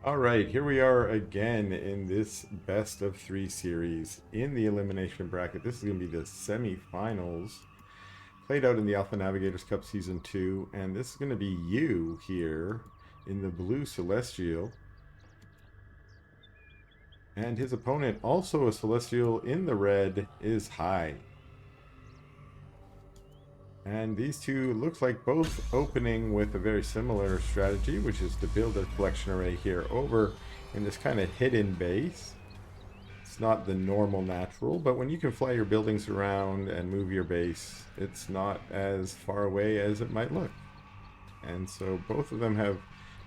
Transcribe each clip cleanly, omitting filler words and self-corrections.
All right, here we are again in this best of three series in the elimination bracket. This is going to be the semi-finals played out in the Alpha Navigators Cup Season 2, and this is going to be you here in the blue Celestial. And his opponent, also a Celestial in the red, is High. And these two looks like both opening with a very similar strategy, which is to build a collection array here over in this kind of hidden base. It's not the normal natural, but when you can fly your buildings around and move your base, it's not as far away as it might look. And so both of them have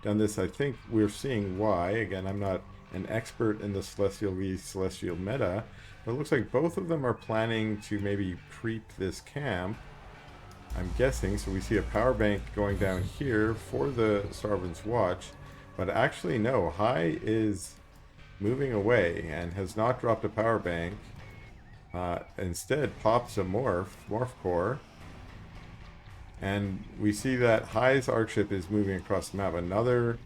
done this. I think we're seeing why. Again, I'm not an expert in the Celestial v Celestial meta, but it looks like both of them are planning to maybe creep this camp, I'm guessing. So we see a power bank going down here for the Sovereign's Watch, but actually no, High is moving away and has not dropped a power bank. Instead pops a morph core, and we see that High's Archship is moving across the map. Another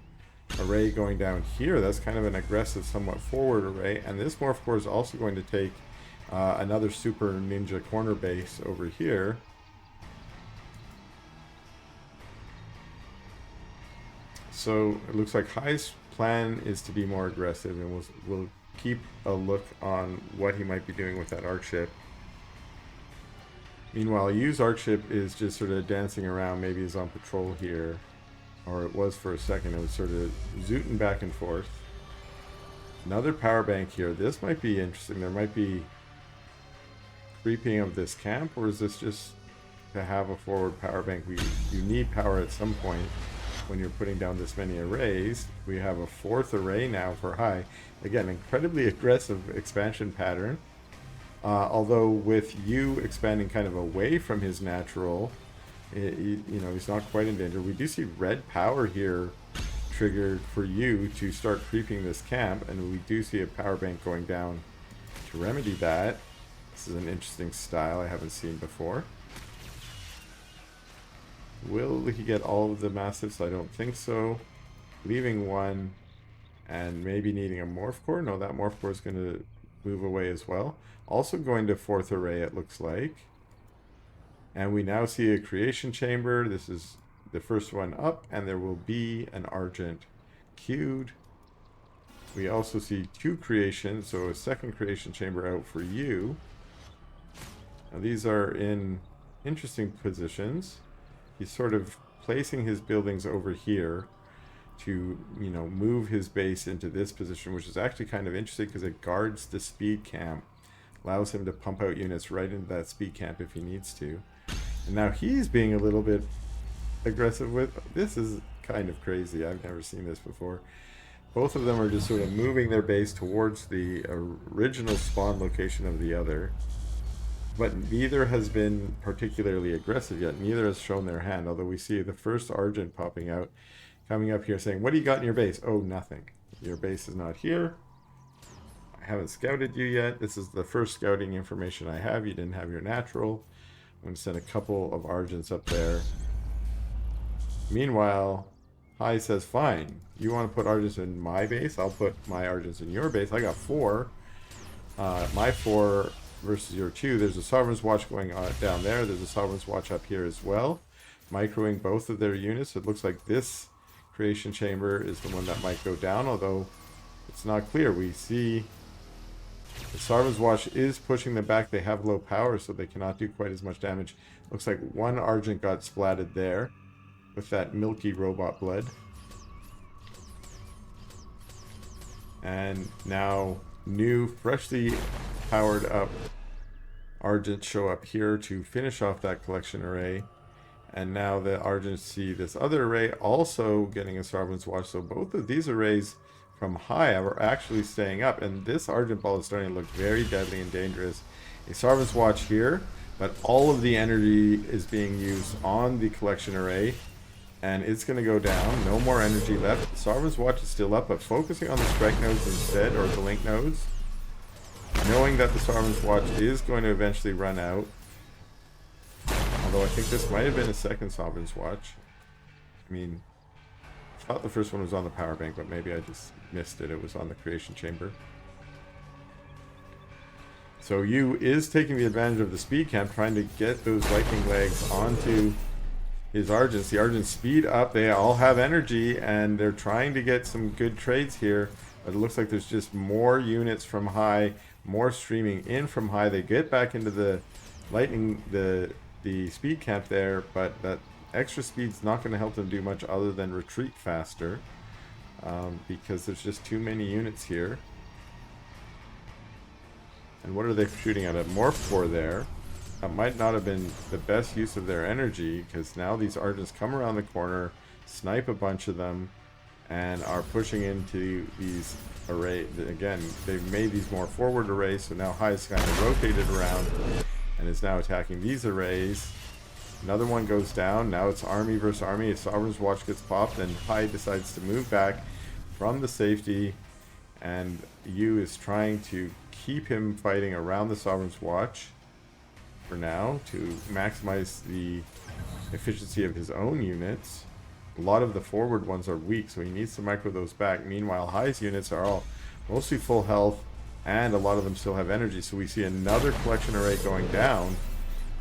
array going down here. That's kind of an aggressive, somewhat forward array, and this morph core is also going to take another super ninja corner base over here. So it looks like High's plan is to be more aggressive, and we'll keep a look on what he might be doing with that Archship. Meanwhile, Yu's Archship is just sort of dancing around, maybe is on patrol here, or it was for a second. It was sort of zooting back and forth. Another power bank here. This might be interesting. There might be creeping of this camp, or is this just to have a forward power bank? You need power at some point when you're putting down this many arrays. We have a fourth array now for High. Again, incredibly aggressive expansion pattern. Although with Yu expanding kind of away from his natural, he's not quite in danger. We do see red power here triggered for Yu to start creeping this camp, and we do see a power bank going down to remedy that. This is an interesting style I haven't seen before. Will he get all of the massives? I don't think so. Leaving one and maybe needing a morph core. No, that morph core is going to move away as well. Also going to fourth array, it looks like. And we now see a creation chamber. This is the first one up, and there will be an Argent queued. We also see two creations, so a second creation chamber out for you. Now these are in interesting positions. He's sort of placing his buildings over here to, move his base into this position, which is actually kind of interesting because it guards the speed camp, allows him to pump out units right into that speed camp if he needs to. And now he's being a little bit aggressive with this. Is kind of crazy. I've never seen this before. Both of them are just sort of moving their base towards the original spawn location of the other. But neither has been particularly aggressive yet. Neither has shown their hand, although we see the first Argent popping out, coming up here saying, what do you got in your base? Oh, nothing. Your base is not here. I haven't scouted you yet. This is the first scouting information I have. You didn't have your natural. I'm going to send a couple of Argents up there. Meanwhile, High says, fine. You want to put Argents in my base? I'll put my Argents in your base. I got 4. My 4... versus your 2. There's a Sovereign's Watch going on down there. There's a Sovereign's Watch up here as well, microing both of their units. It looks like this creation chamber is the one that might go down, although it's not clear. We see the Sovereign's Watch is pushing them back. They have low power, so they cannot do quite as much damage. Looks like one Argent got splatted there with that milky robot blood. And now new, freshly powered up Argents show up here to finish off that collection array. And now the Argents see this other array also getting a Sovereign's Watch. So both of these arrays from High are actually staying up, and this Argent ball is starting to look very deadly and dangerous. A Sovereign's Watch here, but all of the energy is being used on the collection array, and it's going to go down. No more energy left. The Sovereign's Watch is still up, but focusing on the strike nodes instead, or the link nodes, knowing that the Sovereign's Watch is going to eventually run out. Although I think this might have been a second Sovereign's Watch. I mean, thought the first one was on the power bank, but maybe I just missed it. It was on the creation chamber. So Yu is taking the advantage of the speed camp, trying to get those lightning legs onto his Argents. The Argents speed up. They all have energy, and they're trying to get some good trades here. But it looks like there's just more units from high, more streaming in from high. They get back into the lightning, the speed camp there, but that extra speed's not going to help them do much other than retreat faster, because there's just too many units here. And what are they shooting at? A Morph Core there. That might not have been the best use of their energy, because now these Argents come around the corner, snipe a bunch of them, and are pushing into these array. Again, they've made these more forward arrays, so now High is kind of rotated around and is now attacking these arrays. Another one goes down. Now it's army versus army. A Sovereign's Watch gets popped, and High decides to move back from the safety, and Yu is trying to keep him fighting around the Sovereign's Watch for now to maximize the efficiency of his own units. A lot of the forward ones are weak, so he needs to micro those back. Meanwhile, High's units are all mostly full health, and a lot of them still have energy. So we see another collection array going down,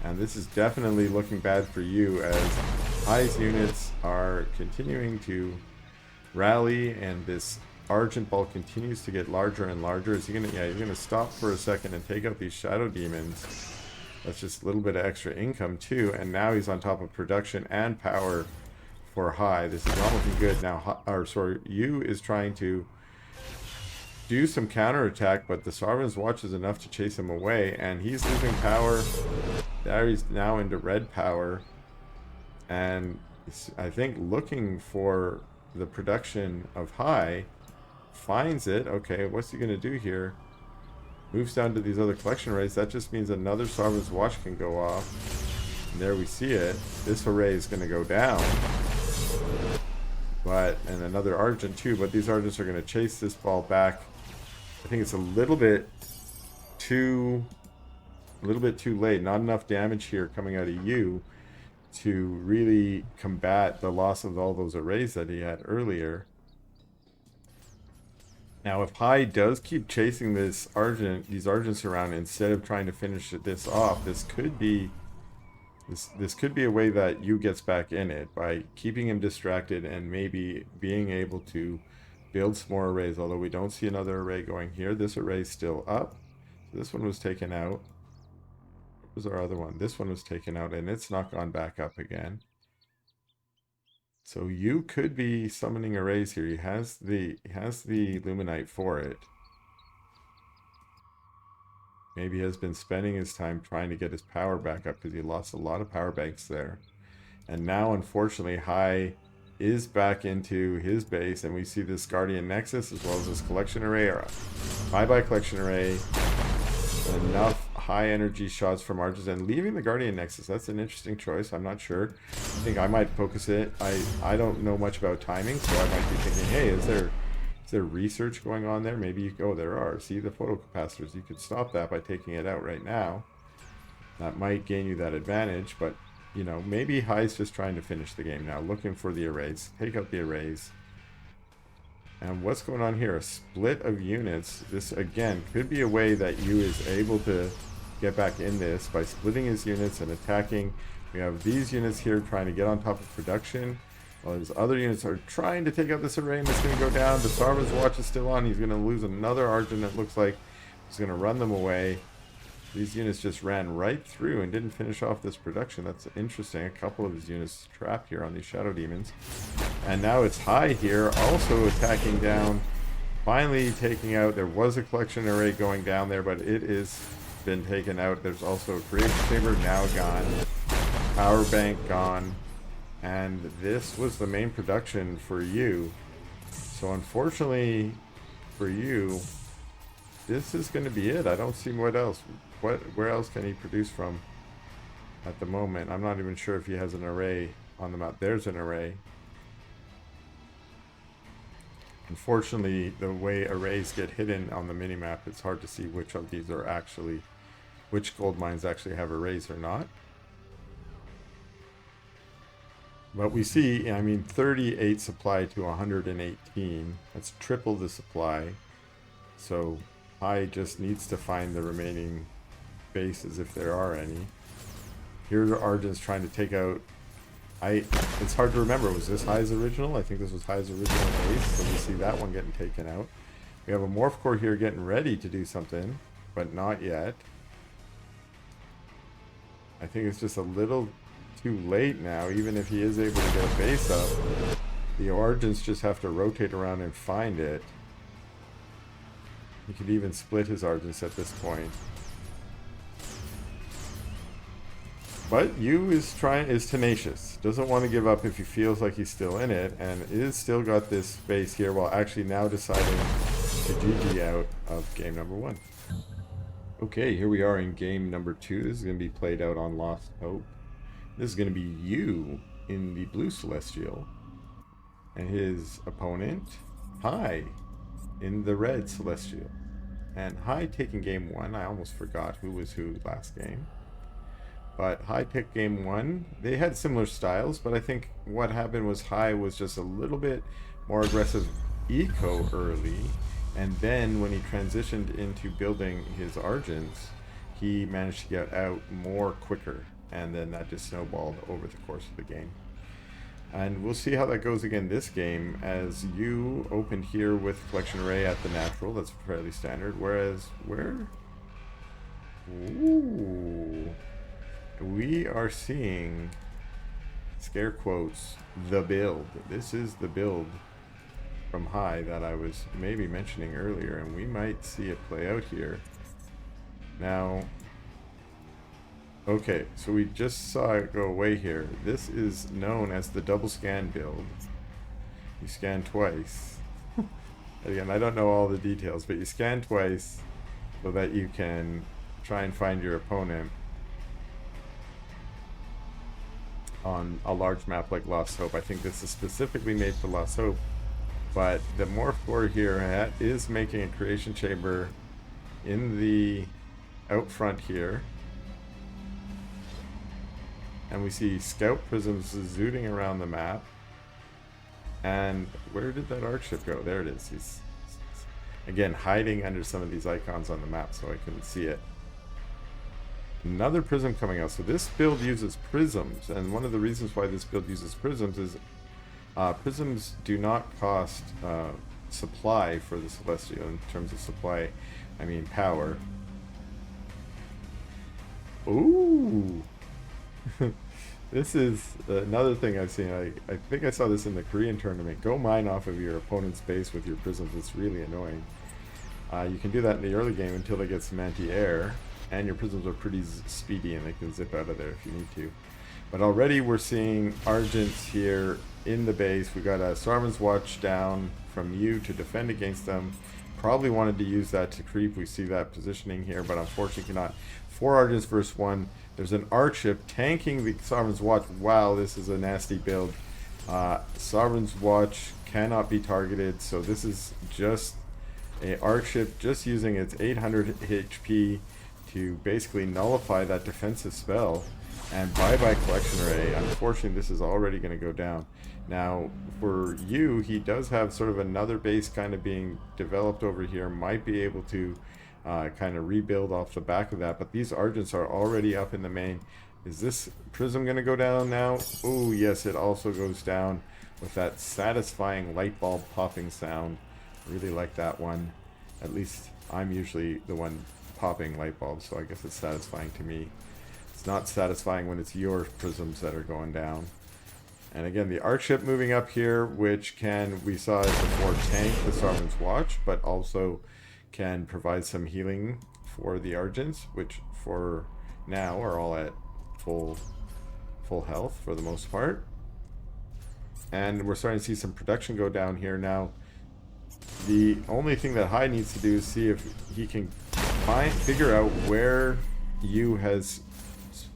and this is definitely looking bad for Yu, as High's units are continuing to rally, and this Argent Ball continues to get larger and larger. Is he gonna? Yeah, he's gonna stop for a second and take out these Shadow Demons. That's just a little bit of extra income too, and now he's on top of production and power for High. This is not looking good now. Yu is trying to do some counterattack, but the Sovereign's Watch is enough to chase him away, and he's losing power. There he's now into red power, and I think looking for the production of High. Finds it. Okay, what's he gonna do here? Moves down to these other collection arrays. That just means another Sovereign's Watch can go off. And there we see it. This array is gonna go down. And another Argent too, but these Argents are gonna chase this ball back. I think it's a little bit too late. Not enough damage here coming out of Yu to really combat the loss of all those arrays that he had earlier. Now, if High does keep chasing these Argents around instead of trying to finish this off, this could be a way that Yu gets back in it by keeping him distracted and maybe being able to build some more arrays. Although we don't see another array going here, this array is still up. So this one was taken out. What was our other one? This one was taken out, and it's not gone back up again. So Yu could be summoning arrays here. He has the Luminite for it. Maybe he has been spending his time trying to get his power back up, because he lost a lot of power banks there. And now, unfortunately, High is back into his base, and we see this Guardian Nexus as well as this collection array, or bye-bye collection array. Enough high energy shots from Argents, and leaving the Guardian Nexus. That's an interesting choice. I'm not sure. I think I might focus it. I don't know much about timing, so I might be thinking, hey, is there research going on there? Maybe you go, there are. See the photocapacitors. You could stop that by taking it out right now. That might gain you that advantage, but you know, maybe High's just trying to finish the game now, looking for the arrays. Take out the arrays. And what's going on here? A split of units. This, again, could be a way that Yu is able to get back in this by splitting his units and attacking. We have these units here trying to get on top of production, while his other units are trying to take out this array, and it's going to go down. The Sovereign's Watch is still on. He's going to lose another Argent, it looks like. He's going to run them away. These units just ran right through and didn't finish off this production. That's interesting. A couple of his units trapped here on these Shadow Demons. And now it's High here, also attacking down. Finally taking out, there was a collection array going down there, but it is been taken out. There's also a creation chamber now gone. Power bank gone. And this was the main production for Yu. So unfortunately for Yu, this is going to be it. I don't see what else. Where else can he produce from at the moment? I'm not even sure if he has an array on the map. There's an array. Unfortunately, the way arrays get hidden on the minimap, it's hard to see which of these are actually, which gold mines actually have arrays or not. But we see, I mean, 38 supply to 118. That's triple the supply. So High just needs to find the remaining bases if there are any. Here Argent's trying to take out. It's hard to remember. Was this High's original? I think this was High's original base. So we see that one getting taken out. We have a Morph Core here getting ready to do something, but not yet. I think it's just a little too late now, even if he is able to get a base up. The Argents just have to rotate around and find it. He could even split his Argents at this point. But Yu is tenacious. Doesn't want to give up if he feels like he's still in it, and is still got this space here while actually now deciding to GG out of game number 1. Okay, here we are in game number 2. This is going to be played out on Lost Hope. This is going to be Yu in the blue Celestial, and his opponent, High, in the red Celestial. And High taking game 1. I almost forgot who was who last game. But High picked game 1. They had similar styles, but I think what happened was High was just a little bit more aggressive eco early, and then when he transitioned into building his Argents, he managed to get out more quicker, and then that just snowballed over the course of the game. And we'll see how that goes again this game, as you opened here with Collection Array at the natural. That's fairly standard, whereas ooh, we are seeing, scare quotes, the build. This is the build from High that I was maybe mentioning earlier, and we might see it play out here. Now, okay, so we just saw it go away here. This is known as the double scan build. You scan twice. Again, I don't know all the details, but you scan twice so that you can try and find your opponent on a large map like Lost Hope. I think this is specifically made for Lost Hope, but the Morph Core here is making a creation chamber in the out front here, and we see scout prisms zooting around the map. And where did that arc ship go? There it is. He's again hiding under some of these icons on the map, so I couldn't see it. Another prism coming out. So this build uses prisms, and one of the reasons why this build uses prisms is prisms do not cost supply for the Celestial. In terms of supply, I mean power. Ooh! This is another thing I've seen. I think I saw this in the Korean tournament. Go mine off of your opponent's base with your prisms. It's really annoying. You can do that in the early game until they get some anti-air, and your prisms are pretty speedy and they can zip out of there if you need to. But already we're seeing Argents here in the base. We got a Sarman's Watch down from you to defend against them. Probably wanted to use that to creep. We see that positioning here, but unfortunately cannot. 4 Argents versus 1. There's an arc ship tanking the Sarman's Watch. Wow, this is a nasty build. Sarman's Watch cannot be targeted, so this is just a arc ship just using its 800 HP to basically nullify that defensive spell. And bye-bye Collection Array. Unfortunately, this is already going to go down. Now, for you, he does have sort of another base kind of being developed over here. Might be able to kind of rebuild off the back of that. But these Argents are already up in the main. Is this Prism going to go down now? Oh, yes, it also goes down with that satisfying light bulb popping sound. Really like that one. At least I'm usually the one popping light bulbs, so I guess it's satisfying to me. It's not satisfying when it's your prisms that are going down. And again, the arc ship moving up here, which we saw it before, tank the Sarman's Watch, but also can provide some healing for the Argents, which for now are all at full health for the most part. And we're starting to see some production go down here now. The only thing that High needs to do is see if he can figure out where Yu has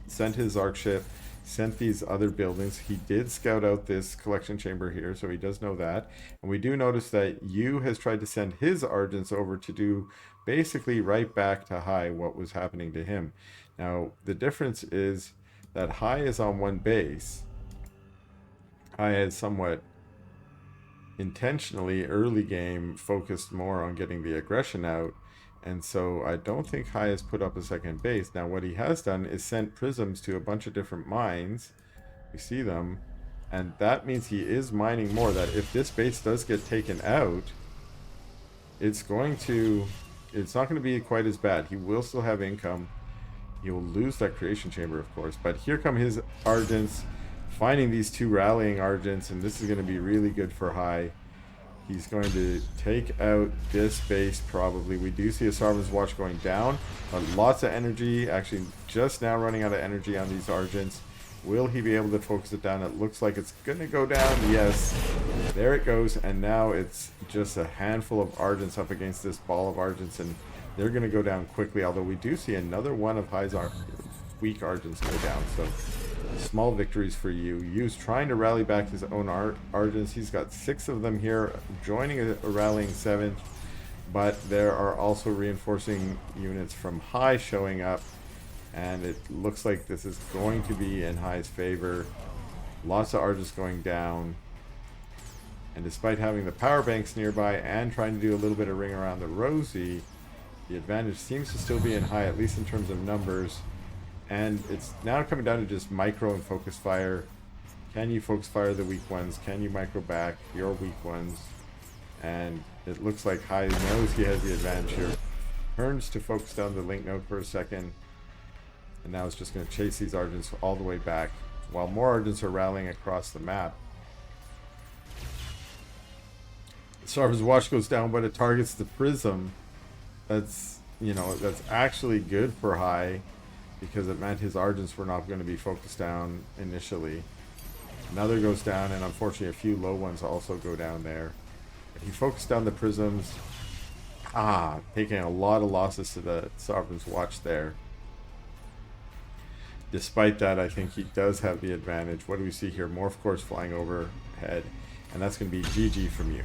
sent his arc ship, sent these other buildings. He did scout out this collection chamber here, so he does know that. And we do notice that Yu has tried to send his Argents over to do basically right back to High what was happening to him. Now, the difference is that High is on one base, I had somewhat intentionally early game focused more on getting the aggression out, and so I don't think High has put up a second base. Now what he has done is sent prisms to a bunch of different mines. We see them, and that means he is mining more. That if this base does get taken out, it's not going to be quite as bad. He will still have income. He'll lose that creation chamber, of course, but here come his Argents, finding these two rallying Argents, and this is going to be really good for High. He's going to take out this base probably. We do see a Sarvin's Watch going down, but lots of energy. Actually, just now running out of energy on these Argents. Will he be able to focus it down? It looks like it's going to go down. Yes. There it goes. And now it's just a handful of Argents up against this ball of Argents, and they're going to go down quickly. Although we do see another one of High's weak Argents go down. So small victories for you. Yu's trying to rally back his own Argents. He's got 6 of them here, joining a rallying 7th. But there are also reinforcing units from High showing up. And it looks like this is going to be in High's favor. Lots of Argents going down. And despite having the power banks nearby and trying to do a little bit of ring around the Rosie, the advantage seems to still be in High, at least in terms of numbers. And it's now coming down to just micro and focus fire. Can you focus fire the weak ones? Can you micro back your weak ones? And it looks like High knows he has the advantage here. Turns to focus down the link node for a second. And now it's just going to chase these Argents all the way back, while more Argents are rallying across the map. Sarvin's Watch goes down, but it targets the Prism. That's actually good for High, because it meant his Argents were not going to be focused down initially. Another goes down, and unfortunately a few low ones also go down there. But he focused down the Prisms. Taking a lot of losses to the Sarvin's Watch there. Despite that, I think he does have the advantage. What do we see here? Morph Core's flying overhead, and that's going to be GG from you.